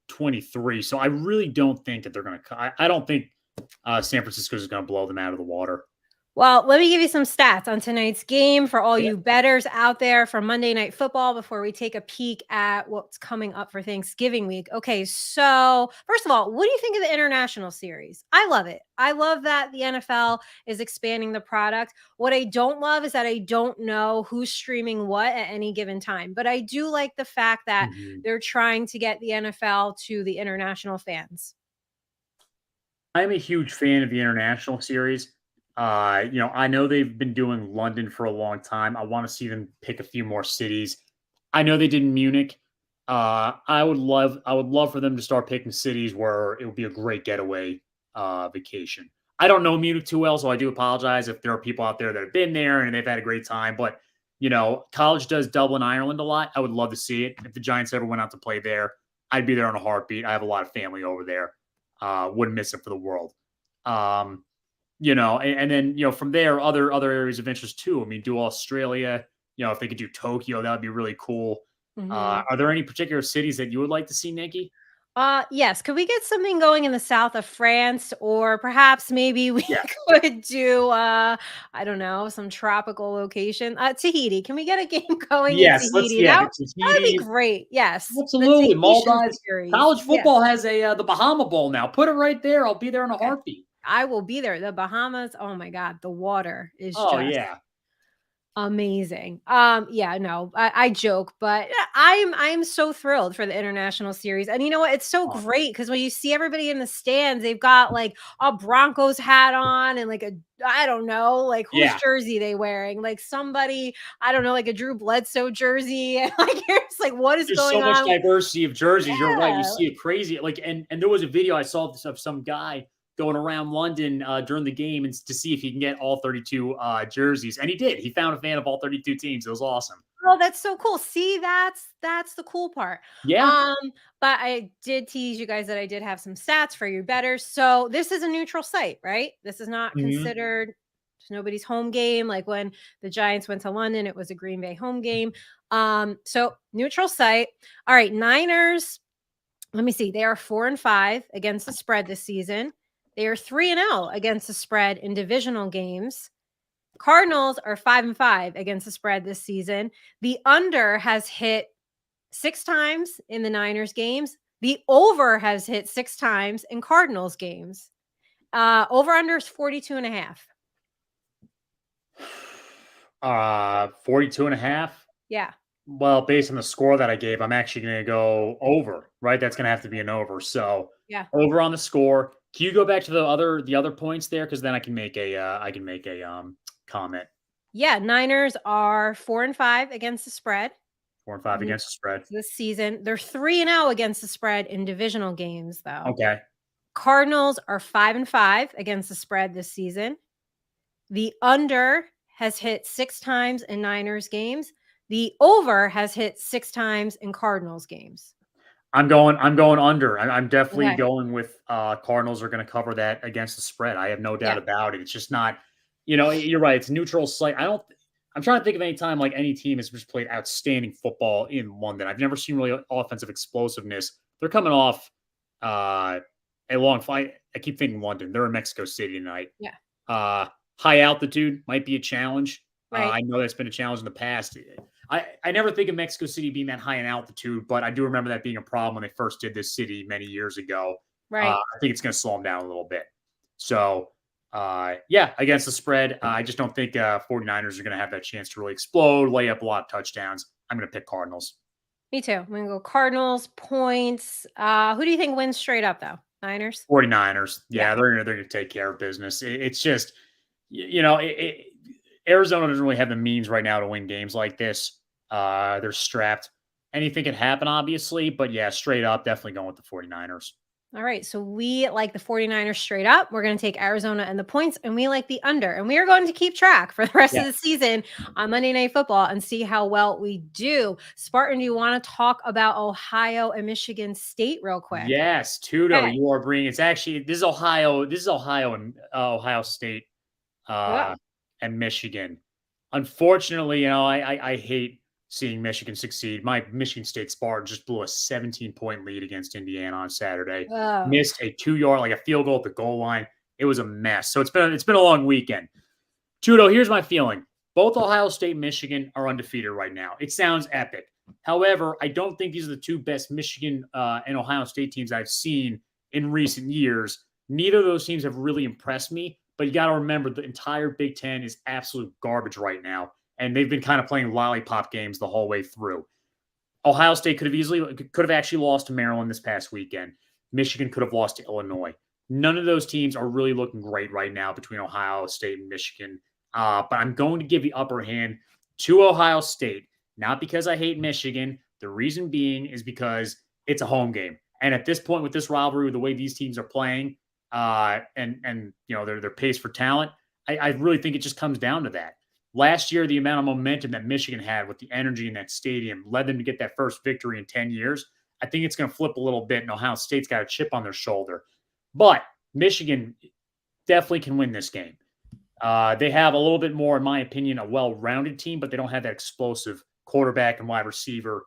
23. So I really don't think that they're going to, I don't think San Francisco is going to blow them out of the water. Well, let me give you some stats on tonight's game for all you bettors out there for Monday Night Football before we take a peek at what's coming up for Thanksgiving week. Okay, so first of all, what do you think of the international series? I love it. I love that the NFL is expanding the product. What I don't love is that I don't know who's streaming what at any given time. But I do like the fact that they're trying to get the NFL to the international fans. I'm a huge fan of the international series. I know they've been doing London for a long time. I want to see them pick a few more cities. I know they did Munich. I would love for them to start picking cities where it would be a great getaway vacation. I don't know Munich too well, so I do apologize if there are people out there that have been there and they've had a great time. But college does Dublin, Ireland a lot. I would love to see it. If the Giants ever went out to play there, I'd be there in a heartbeat. I have a lot of family over there. Wouldn't miss it for the world. And then, from there, other areas of interest too. I mean, do Australia, if they could do Tokyo, that would be really cool. Are there any particular cities that you would like to see, Nikki? Yes. Could we get something going in the south of France, or perhaps maybe we could do, I don't know, some tropical location, Tahiti. Can we get a game going in Tahiti? That would be great. Yes. Absolutely. Maldives. College football has the Bahama Bowl now. Put it right there. I'll be there in a heartbeat. I will be there. The Bahamas. Oh my God. The water is amazing. I joke, but I'm so thrilled for the international series. And you know what? It's so great because when you see everybody in the stands, they've got like a Broncos hat on and like I don't know, like whose jersey they wearing? Like somebody, I don't know, like a Drew Bledsoe jersey. And like it's like, what is going on? There's so much diversity of jerseys. You're right. You see it crazy. Like, and there was a video I saw of some guy going around London during the game and to see if he can get all 32 jerseys. And he did. He found a fan of all 32 teams. It was awesome. Oh, that's so cool. See, that's the cool part. Yeah. But I did tease you guys that I did have some stats for you bettors. So this is a neutral site, right? This is not considered nobody's home game. Like when the Giants went to London, it was a Green Bay home game. So neutral site. All right, Niners. Let me see. They are 4-5 against the spread this season. They are 3-0 against the spread in divisional games. Cardinals are 5-5 against the spread this season. The under has hit 6 times in the Niners games. The over has hit 6 times in Cardinals games. Over under is 42.5. 42.5. Yeah. Well, based on the score that I gave, I'm actually going to go over, right? That's going to have to be an over. So over on the score. Can you go back to the other points there? Because then I can make a comment. Yeah, Niners are 4-5 against the spread. 4-5 against the spread this season. They're 3-0 against the spread in divisional games, though. Okay. Cardinals are 5-5 against the spread this season. The under has hit 6 times in Niners games. The over has hit 6 times in Cardinals games. I'm going under. I'm definitely going with Cardinals are going to cover that against the spread. I have no doubt about it. It's just not, you're right. It's a neutral site. I'm trying to think of any time like any team has just played outstanding football in London. I've never seen really offensive explosiveness. They're coming off a long flight. I keep thinking London. They're in Mexico City tonight. Yeah. High altitude might be a challenge. Right. I know that's been a challenge in the past. I never think of Mexico City being that high in altitude, but I do remember that being a problem when they first did this city many years ago. Right. I think it's going to slow them down a little bit. So, yeah, against the spread, I just don't think 49ers are going to have that chance to really explode, lay up a lot of touchdowns. I'm going to pick Cardinals. Me too. I'm going to go Cardinals, points. Who do you think wins straight up, though? Niners? 49ers. Yeah, Yeah. they're going to take care of business. It's just, Arizona doesn't really have the means right now to win games like this. They're strapped. Anything can happen, obviously, but yeah, straight up, definitely going with the 49ers. All right. So we like the 49ers straight up. We're going to take Arizona and the points, and we like the under. And we are going to keep track for the rest of the season on Monday Night Football and see how well we do. Spartan, do you want to talk about Ohio and Michigan State real quick? Yes, Tudo, you are bringing. It's actually this is Ohio and Ohio State and Michigan. Unfortunately, I hate seeing Michigan succeed. My Michigan State Spartans just blew a 17-point lead against Indiana on Saturday. Missed a 2-yard, like a field goal at the goal line. It was a mess. So it's been a long weekend. Tudo, here's my feeling. Both Ohio State and Michigan are undefeated right now. It sounds epic. However, I don't think these are the two best Michigan and Ohio State teams I've seen in recent years. Neither of those teams have really impressed me, but you got to remember the entire Big Ten is absolute garbage right now, and they've been kind of playing lollipop games the whole way through. Ohio State could have actually lost to Maryland this past weekend. Michigan could have lost to Illinois. None of those teams are really looking great right now between Ohio State and Michigan, but I'm going to give the upper hand to Ohio State. Not because I hate Michigan. The reason being is because it's a home game. And at this point with this rivalry, with the way these teams are playing, and their pace for talent, I really think it just comes down to that. Last year, the amount of momentum that Michigan had with the energy in that stadium led them to get that first victory in 10 years. I think it's going to flip a little bit, and Ohio State's got a chip on their shoulder. But Michigan definitely can win this game. They have a little bit more, in my opinion, a well-rounded team, but they don't have that explosive quarterback and wide receiver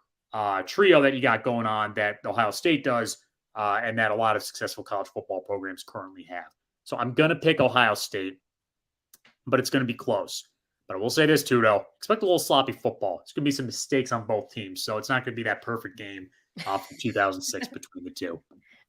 trio that you got going on that Ohio State does, and that a lot of successful college football programs currently have. So I'm going to pick Ohio State, but it's going to be close. But I will say this, Tudo, expect a little sloppy football. It's going to be some mistakes on both teams, so it's not going to be that perfect game from 2006 between the two.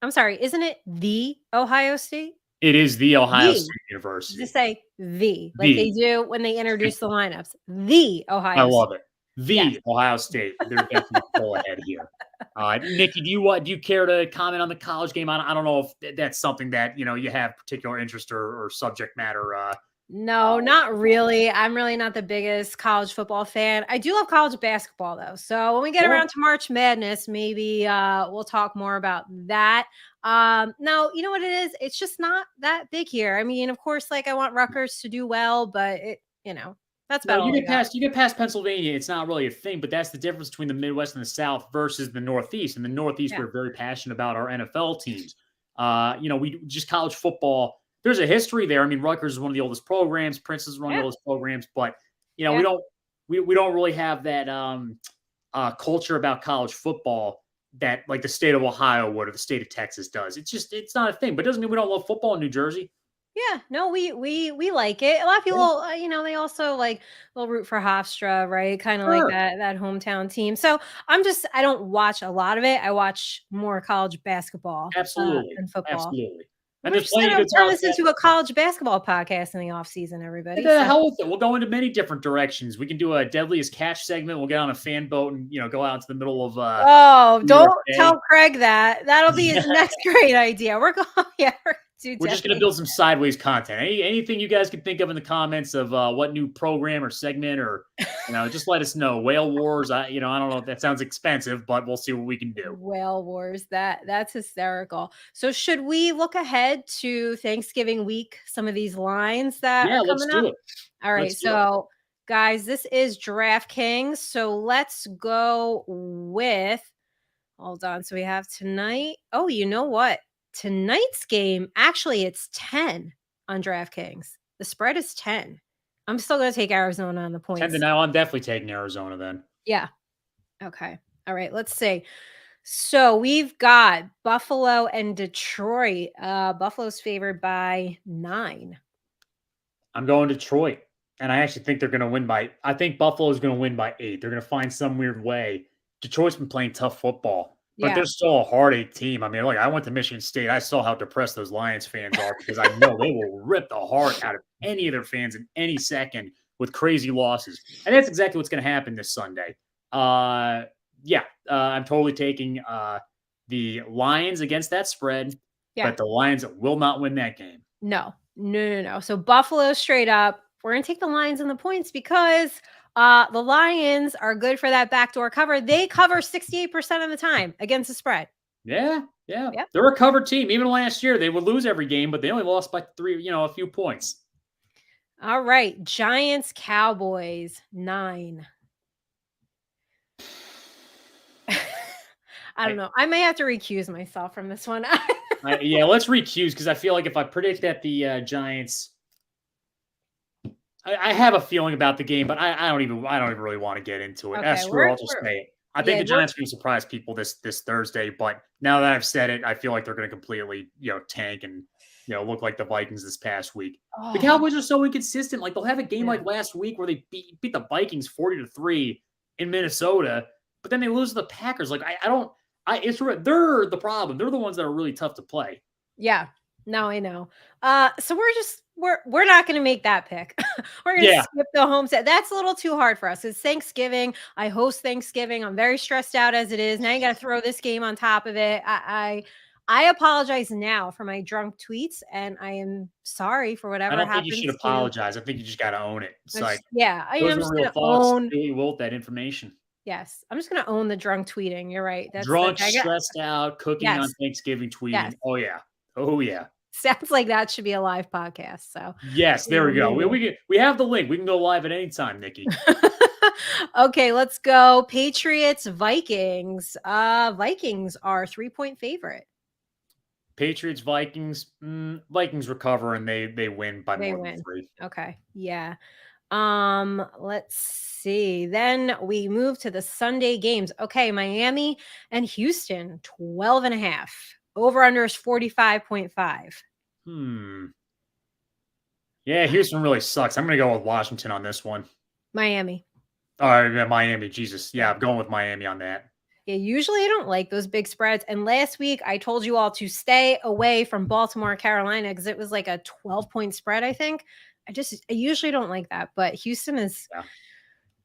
I'm sorry, isn't it the Ohio State? It is the Ohio State University. Just say they do when they introduce the lineups. The Ohio State. I love it. Ohio State. They're definitely full ahead here. Nikki, do you care to comment on the college game? I don't know if that's something that you have particular interest or subject matter. No, not really. I'm really not the biggest college football fan. I do love college basketball, though. So when we get around to March Madness, maybe we'll talk more about that. No, you know what it is? It's just not that big here. I mean, of course, I want Rutgers to do well, but that's about all. You get past Pennsylvania, it's not really a thing, but that's the difference between the Midwest and the South versus the Northeast. In the Northeast, we're very passionate about our NFL teams. We just college football. There's a history there. I mean, Rutgers is one of the oldest programs. Princeton is one of the oldest programs, but we don't really have that culture about college football that like the state of Ohio would or the state of Texas does. It's not a thing, but it doesn't mean we don't love football in New Jersey. Yeah, no, we like it. A lot of people, they also will root for Hofstra, right? Kind of like that hometown team. So I don't watch a lot of it. I watch more college basketball, than football. Absolutely. And there's plenty of turn this into a college basketball podcast in the off season, everybody. The hell with it. We'll go into many different directions. We can do a Deadliest Catch segment. We'll get on a fan boat and go out into the middle of. Don't tell Craig that. That'll be his next great idea. We're going. We're just going to build some sideways content. Anything you guys can think of in the comments of what new program or segment or just let us know. Whale Wars. I don't know if that sounds expensive, but we'll see what we can do. Whale Wars. That's hysterical. So should we look ahead to Thanksgiving week? Some of these lines that are coming up. It. All right. So guys, this is DraftKings. So let's go with. Hold on. So we have tonight. Oh, you know what? Tonight's game, actually, it's 10 on DraftKings. The spread is 10. I'm still going to take Arizona on the points. 10 to 9. I'm definitely taking Arizona then. Yeah. Okay. All right. Let's see. So we've got Buffalo and Detroit. Buffalo's favored by 9. I'm going Detroit, and I actually think they're going to win by. I think Buffalo's going to win by 8. They're going to find some weird way. Detroit's been playing tough football, but Yeah. they're still a heartache team. I mean, like I went to Michigan State. I saw how depressed those Lions fans are because I know they will rip the heart out of any of their fans in any second with crazy losses, and that's exactly what's going to happen this Sunday. I'm totally taking the Lions against that spread, but the Lions will not win that game. No. So Buffalo straight up. We're going to take the Lions and the points because the Lions are good for that backdoor cover. They cover 68% of the time against the spread. Yeah. They're a covered team. Even last year, they would lose every game, but they only lost by 3, a few points. All right. Giants, Cowboys, 9. I don't know. I may have to recuse myself from this one. Let's recuse because I feel like if I predict that the Giants, I have a feeling about the game, but I don't even really want to get into it. Okay, I'll just say it. I think the Giants are going to surprise people this Thursday, but now that I've said it, I feel like they're going to completely tank and look like the Vikings this past week. Oh. The Cowboys are so inconsistent. Like they'll have a game like last week where they beat the Vikings 40-3 in Minnesota, but then they lose to the Packers. Like they're the problem. They're the ones that are really tough to play. Yeah. No, I know. So we're not going to make that pick. We're going to skip the home set. That's a little too hard for us. It's Thanksgiving. I host Thanksgiving. I'm very stressed out as it is. Now you got to throw this game on top of it. I apologize now for my drunk tweets, and I am sorry for whatever happens. I don't think you should apologize. I think you just got to own it. It's like, I'm just going to own really will that information. Yes, I'm just going to own the drunk tweeting. You're right. That's drunk, stressed out, cooking on Thanksgiving, tweeting. Yes. Oh yeah. Sounds like that should be a live podcast. So yes, there we go. We have the link. We can go live at any time, Nikki. Okay, let's go. Patriots, Vikings. Vikings are 3-point favorite. Patriots, Vikings. Vikings recover and they win by more than 3. Okay, yeah. Let's see. Then we move to the Sunday games. Okay, Miami and Houston, 12.5. Over under is 45.5. Yeah, Houston really sucks. I'm going to go with Washington on this one. Miami. All right, Miami. Jesus. Yeah, I'm going with Miami on that. Yeah, usually I don't like those big spreads. And last week I told you all to stay away from Baltimore, Carolina, because it was like a 12-point spread, I think. I usually don't like that, but Houston is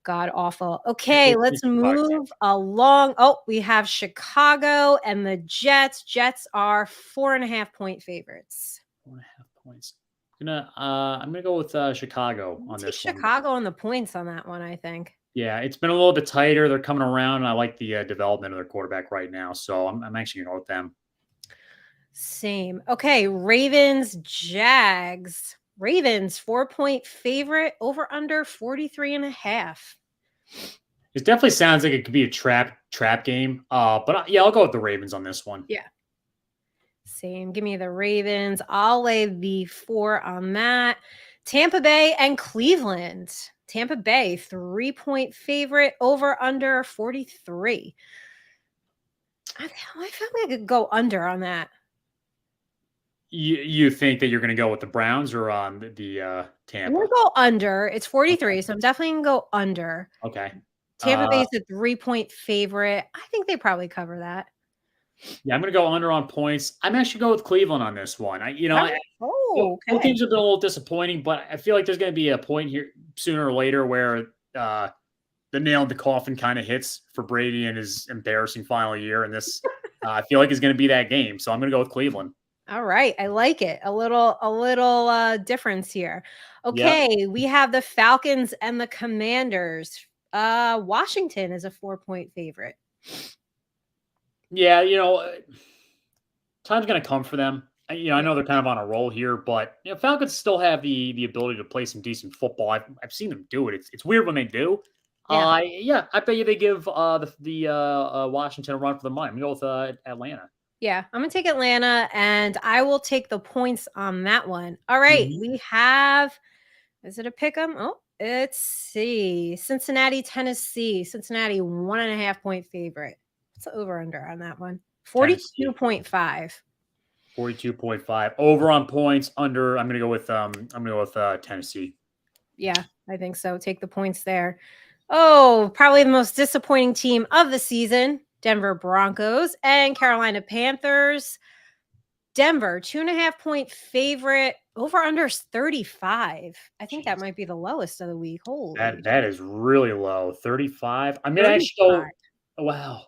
god awful. Okay, let's move along. Oh, we have Chicago and the Jets. Jets are 4.5-point favorites. 4.5 points. I'm gonna go with Chicago on this one. Chicago on the points on that one, I think. Yeah, it's been a little bit tighter. They're coming around, and I like the development of their quarterback right now. So I'm actually gonna go with them. Same. Okay, Ravens, Jags. Ravens 4-point favorite, over under 43.5. It definitely sounds like it could be a trap game. But I'll go with the Ravens on this one. Yeah. Same. Give me the Ravens. I'll lay the 4 on that. Tampa Bay and Cleveland. Tampa Bay 3-point favorite, over under 43. I feel like I could go under on that. You think that you're going to go with the Browns or on the Tampa? I'm going to go under. It's 43, so I'm definitely going to go under. Okay. Tampa Bay's a 3-point favorite. I think they probably cover that. Yeah, I'm going to go under on points. I'm actually going with Cleveland on this one. Okay. Both teams have been a little disappointing, but I feel like there's going to be a point here sooner or later where the nail in the coffin kind of hits for Brady in his embarrassing final year, and this I feel like is going to be that game. So I'm going to go with Cleveland. All right. I like it. A little difference here. Okay. We have the Falcons and the Commanders. Washington is a 4-point favorite. Yeah. Time's going to come for them. I know they're kind of on a roll here, but Falcons still have the ability to play some decent football. I've seen them do it. It's weird when they do. I bet you they give the Washington a run for the money. I'm going to go with Atlanta. Yeah, I'm going to take Atlanta, and I will take the points on that one. All right, we have, is it a pick 'em? Oh, let's see. Cincinnati, Tennessee. Cincinnati, 1.5-point favorite. What's the over under on that one? Tennessee. 42.5. 42.5 over on points. Under. I'm gonna go with Tennessee. Yeah, I think so. Take the points there. Oh, probably the most disappointing team of the season, Denver Broncos and Carolina Panthers. Denver, 2.5-point favorite. Over under is 35. I think that might be the lowest of the week. Holy. That is really low. 35. I'm gonna 35. actually go. Wow.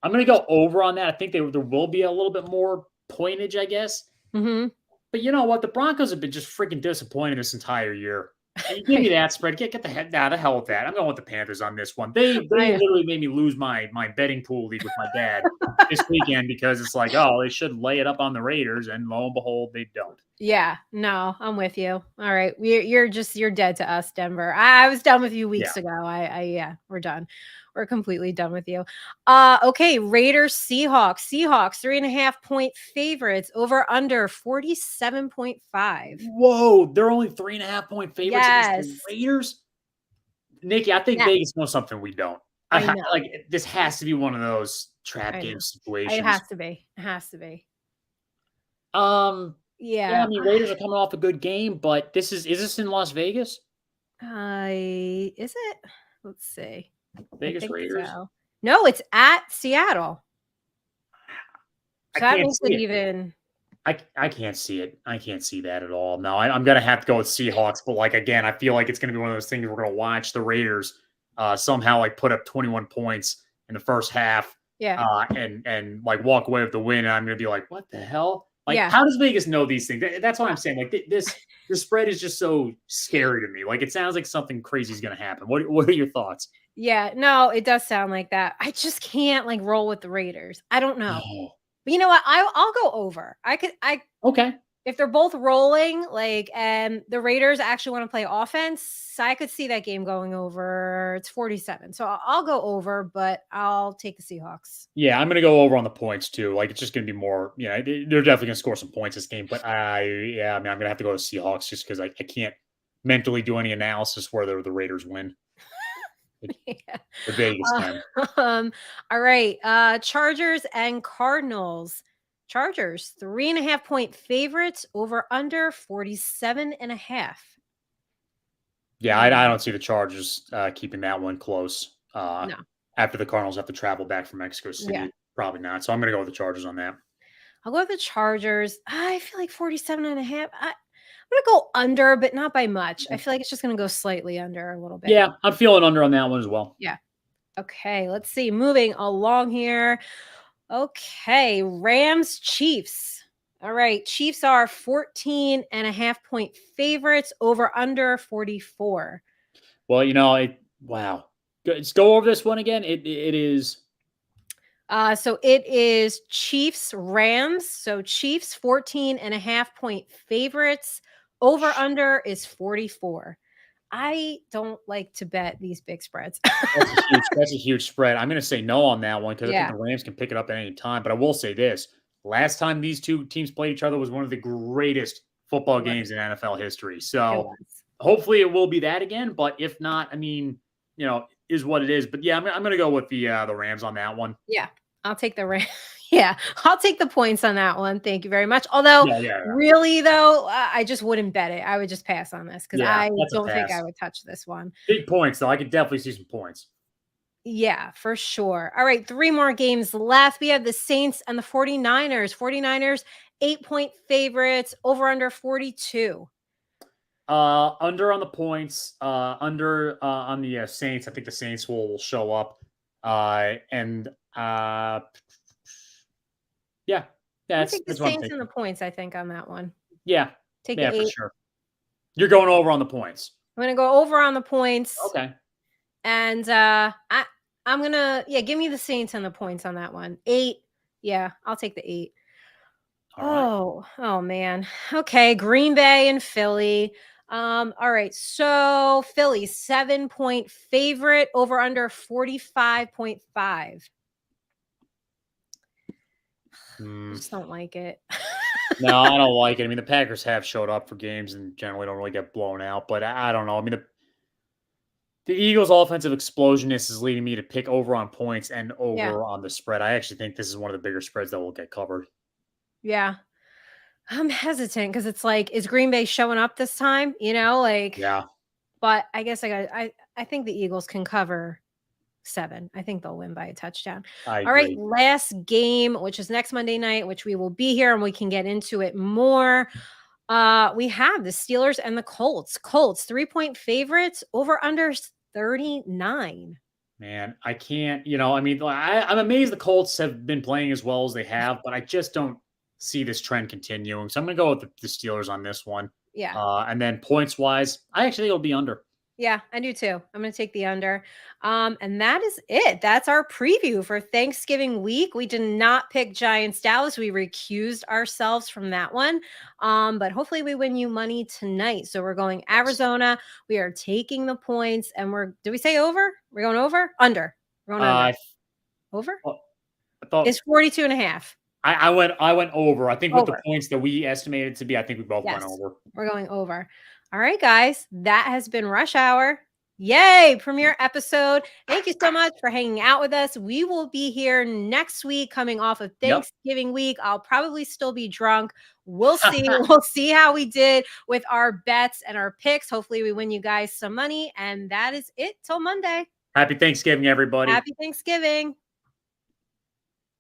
I'm gonna go over on that. I think there will be a little bit more pointage, I guess. Mm-hmm. But you know what? The Broncos have been just freaking disappointing this entire year. And you give me that spread. Get the hell with that. I'm going with the Panthers on this one. They literally made me lose my betting pool league with my dad this weekend because it's like, oh, they should lay it up on the Raiders, and lo and behold, they don't. Yeah, no, I'm with you. All right, you're dead to us, Denver. I was done with you weeks ago. Yeah, we're done. We're completely done with you. Okay, Raiders, Seahawks. Seahawks, 3.5-point favorites. Over under 47.5. Whoa, they're only 3.5-point favorites against the Yes. Raiders. Nikki, I think Vegas knows something we don't. I know. Like this has to be one of those trap game situations. It has to be. It has to be. Yeah, I mean Raiders are coming off a good game, but is this in Las Vegas? Is it? Let's see. Vegas Raiders? So. No, it's at Seattle. So that makes it even. I can't see it. I can't see that at all. No, I'm gonna have to go with Seahawks. But like again, I feel like it's gonna be one of those things we're gonna watch the Raiders somehow like put up 21 points in the first half. Yeah. And like walk away with the win. And I'm gonna be like, what the hell? Like, how does Vegas know these things? That's what I'm saying. Like this spread is just so scary to me. Like it sounds like something crazy is gonna happen. What are your thoughts? Yeah, no, it does sound like that. I just can't like roll with the Raiders. I don't know. Oh. But you know what? I'll go over. Okay. If they're both rolling, like, and the Raiders actually want to play offense, I could see that game going over. It's 47. So I'll go over, but I'll take the Seahawks. Yeah, I'm going to go over on the points too. Like, it's just going to be more, they're definitely going to score some points this game. But I'm going to have to go to Seahawks just because I can't mentally do any analysis whether the Raiders win. The Vegas time. All right. Chargers and Cardinals. Chargers, 3.5-point favorites. Over under 47.5. Yeah, I don't see the Chargers keeping that one close. No. After the Cardinals have to travel back from Mexico City, probably not. So I'm going to go with the Chargers on that. I'll go with the Chargers. I feel like 47.5. I'm going to go under, but not by much. I feel like it's just going to go slightly under a little bit. Yeah, I'm feeling under on that one as well. Yeah. Okay, let's see. Moving along here. Okay, Rams, Chiefs. All right, Chiefs are 14.5-point favorites. Over under 44. Well, wow. Let's go over this one again. It is. So it is Chiefs, Rams. So Chiefs 14.5-point favorites. Over under is 44. I don't like to bet these big spreads. That's a huge spread. I'm going to say no on that one because I think the Rams can pick it up at any time. But I will say this. Last time these two teams played each other was one of the greatest football games in NFL history. So hopefully it will be that again. But if not, I mean, is what it is. But yeah, I'm going to go with the Rams on that one. Yeah, I'll take the Rams. Yeah, I'll take the points on that one. Thank you very much. Although, really, though, I just wouldn't bet it. I would just pass on this because I don't think I would touch this one. Big points, though. I could definitely see some points. Yeah, for sure. All right, 3 more games left. We have the Saints and the 49ers. 49ers, 8-point favorites. Over under 42. Under on the points. Under on the Saints. I think the Saints will show up. Yeah, that's the Saints and the points. I think on that one. Yeah, take the 8 for sure. You're going over on the points. I'm gonna go over on the points. Okay. And I'm gonna give me the Saints and the points on that one. 8. Yeah, I'll take the 8. Oh man. Okay, Green Bay and Philly. All right. So Philly 7-point favorite. Over under 45.5. I just don't like it. No, I don't like it. I mean, the Packers have showed up for games and generally don't really get blown out. But I don't know. I mean, The Eagles' offensive explosionness is leading me to pick over on points and over Yeah. on the spread. I actually think this is one of the bigger spreads that will get covered. Yeah. I'm hesitant because it's like, is Green Bay showing up this time? You know, like, Yeah, but I guess I think the Eagles can cover 7. I think they'll win by a touchdown. I All right, agree. last game, which is next Monday night, which we will be here and we can get into it more. We have the Steelers and the Colts. Colts 3-point favorites, over under 39. Man, I can't, I mean, I'm amazed the Colts have been playing as well as they have, but I just don't see this trend continuing. So I'm going to go with the Steelers on this one. Yeah. And then points wise, I actually think it'll be under. Yeah, I do too. I'm going to take the under. And that is it. That's our preview for Thanksgiving week. We did not pick Giants Dallas. We recused ourselves from that one. But hopefully we win you money tonight. So we're going Arizona. We are taking the points and did we say over? We're going over? Under. We're going under. Over? I thought It's 42 and a half. I went over. I think with Over. the points that we estimated to be, I think we both went over. We're going over. All right, guys. That has been Rush Hour. Yay, premiere episode. Thank you so much for hanging out with us. We will be here next week coming off of Thanksgiving week. I'll probably still be drunk. We'll see. We'll see how we did with our bets and our picks. Hopefully we win you guys some money. And that is it till Monday. Happy Thanksgiving, everybody. Happy Thanksgiving.